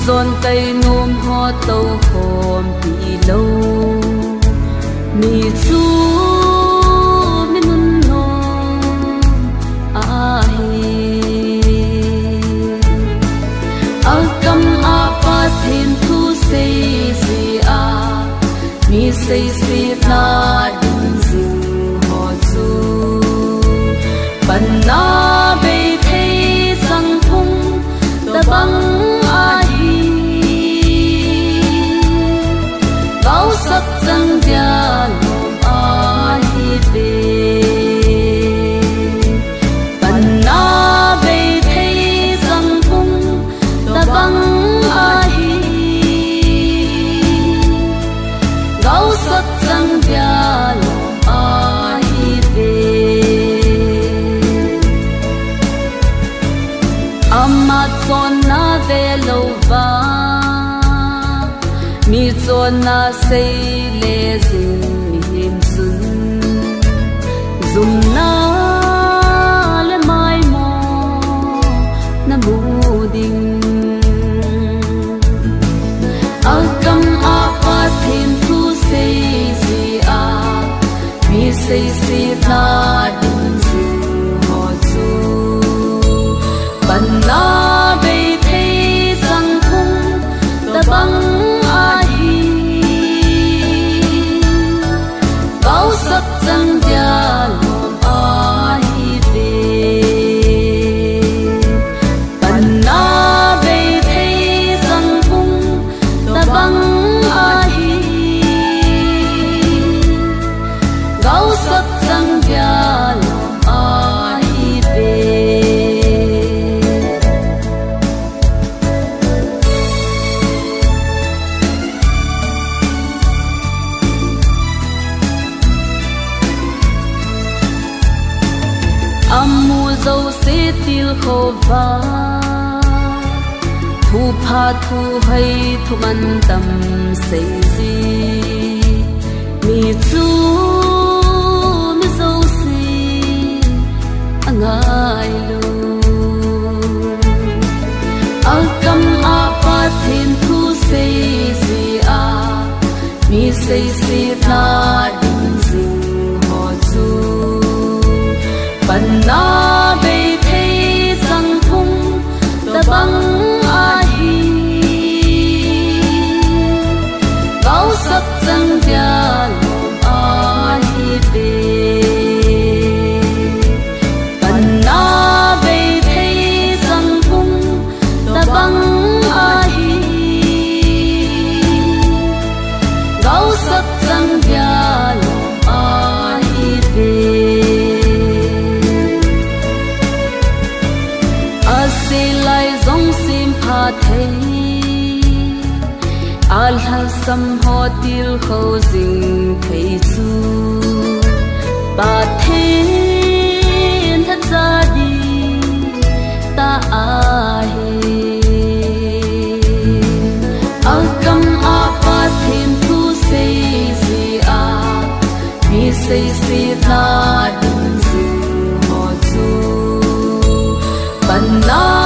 zon cây nôm ho tàu khom bị lâu mi chu mi nun no a hi al kam a pa thin thu sei si a mi sei si na din zing ho chu ban na be thei sang thung ta bang sắc trăng dia lom a hi ve ban na be thei sang thung ta bang a hi gau sắc trăng dia lom a hi ve amazon na ve lo va mi chon na sei le zing him sun zum na le mai mo na bu ding al kam a pa thin thu sei si a mi sei si na din zing ho chu ban na be thei sang thung ta bang sắc trăng dia lom a hi ve ban na be thei sang thung ta bang a hi gau sắc trăng dia lom a hi ve amu dâu se til khova thu pha thu hay thu man tam sei ji mi chu mi dâu se angai lu al kam a pa thin thu sei ji a mi sei si na din zing ho chu ban na be thei sang thung ta bang a hi gau sắc trăng dia lom a hi ve ban na be thei sang thung ta bang a hi gau sắc trăng dia lom a hi ve se lai zong sim pha thei al hal sam ho til kho jing thei chu pa then tha cha di ta a he al kam a pa then thu sei si a mi sei si na din zing ho chu ban na